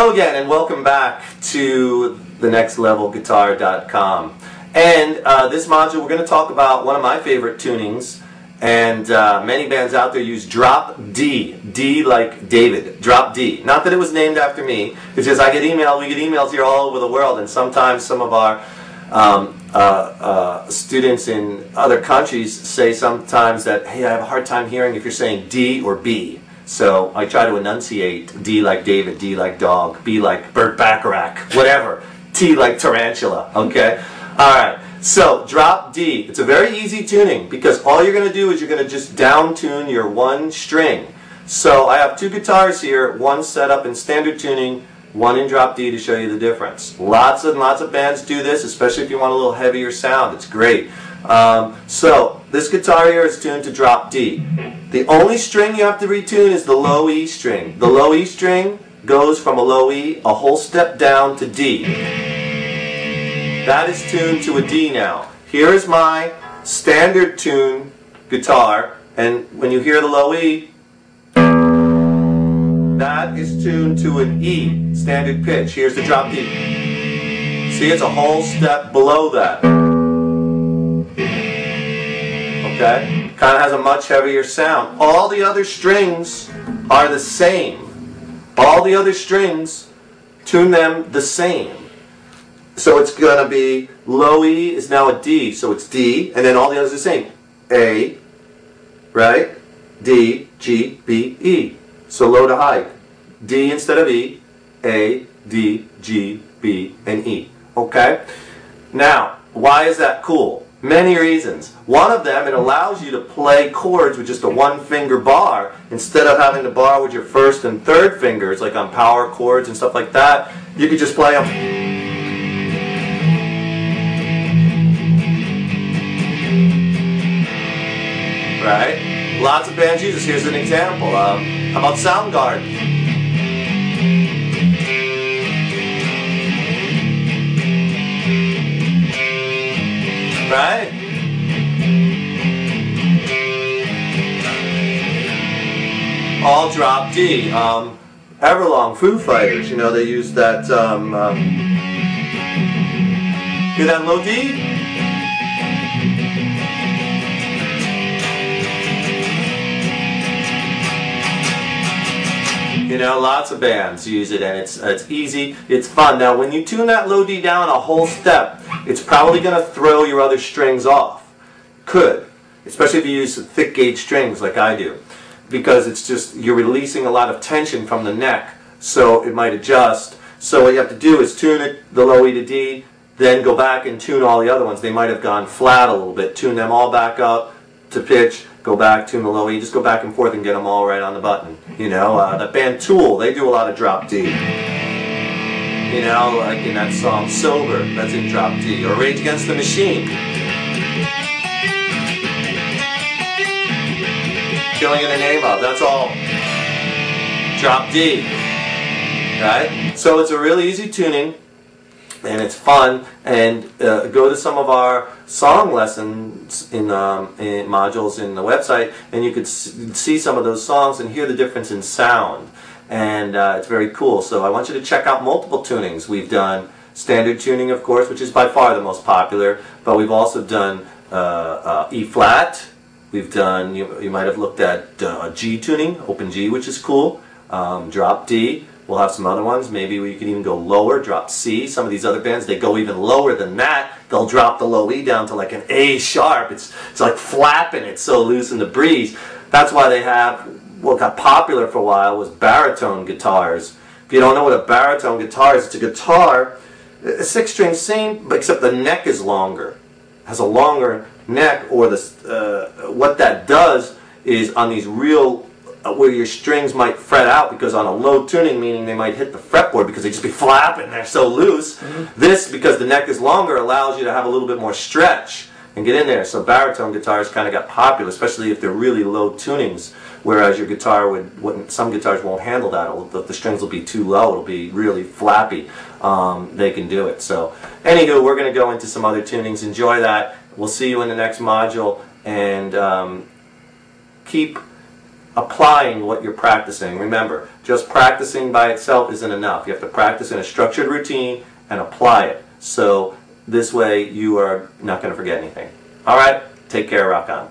Hello again and welcome back to thenextlevelguitar.com. And this module we're going to talk about one of my favorite tunings, and many bands out there use drop D. D like David. Drop D. Not that it was named after me, it's just we get emails here all over the world, and sometimes some of our students in other countries say sometimes that, hey, I have a hard time hearing if you're saying D or B. So I try to enunciate D like David, D like dog, B like Burt Bacharach, whatever. T like tarantula, okay? Alright, so drop D. It's a very easy tuning because all you're going to do is you're going to just down tune your one string. So I have two guitars here, one set up in standard tuning, one in drop D to show you the difference. Lots and lots of bands do this, especially if you want a little heavier sound. It's great. So this guitar here is tuned to drop D. The only string you have to retune is the low E string. The low E string goes from a low E a whole step down to D. That is tuned to a D now. Here is my standard tune guitar, and when you hear the low E, that is tuned to an E, standard pitch. Here's the drop D. See, it's a whole step below that. Okay? Kind of has a much heavier sound. All the other strings are the same. All the other strings, tune them the same. So it's going to be low E is now a D, so it's D, and then all the others are the same. A, right? D, G, B, E. So low to high. D instead of E, A, D, G, B, and E. Okay? Now, why is that cool? Many reasons. One of them, it allows you to play chords with just a one-finger bar instead of having to bar with your first and third fingers, like on power chords and stuff like that. You could just play them. Right? Lots of bands use this. Here's an example. How about Soundgarden? Right? All drop D. Everlong, Foo Fighters, you know, they use that, hear that low D? You know, lots of bands use it, and it's easy, it's fun. Now, when you tune that low D down a whole step, it's probably going to throw your other strings off. Could. Especially if you use thick gauge strings like I do. Because it's just, you're releasing a lot of tension from the neck, so it might adjust. So what you have to do is tune it, the low E to D, then go back and tune all the other ones. They might have gone flat a little bit. Tune them all back up to pitch, go back, tune the low E, just go back and forth and get them all right on the button. You know, the band Tool, they do a lot of drop D. You know, like in that song Sober, that's in drop D. Or Rage Against the Machine. Killing in the Name Of, that's all drop D. Right? So it's a really easy tuning, and it's fun. And go to some of our song lessons in modules in the website, and you could see some of those songs and hear the difference in sound. And it's very cool. So I want you to check out multiple tunings. We've done standard tuning, of course, which is by far the most popular, but we've also done E flat. We've done, you might have looked at G tuning, open G, which is cool. Drop D. We'll have some other ones. Maybe we can even go lower, drop C. Some of these other bands, they go even lower than that. They'll drop the low E down to like an A sharp. It's like flapping. It's so loose in the breeze. That's why they have, what got popular for a while was baritone guitars. If you don't know what a baritone guitar is, it's a guitar, a six-string same, but except the neck is longer. It has a longer neck, or what that does is on these real, where your strings might fret out, because on a low tuning, meaning they might hit the fretboard because they just be flapping, they're so loose. This, because the neck is longer, allows you to have a little bit more stretch and get in there. So baritone guitars kind of got popular, especially if they're really low tunings, whereas your guitar wouldn't, some guitars won't handle that. The strings will be too low, it'll be really flappy. They can do it. So anywho, we're going to go into some other tunings. Enjoy that. We'll see you in the next module, and keep applying what you're practicing. Remember, just practicing by itself isn't enough. You have to practice in a structured routine and apply it. So this way you are not going to forget anything. All right, take care, rock on.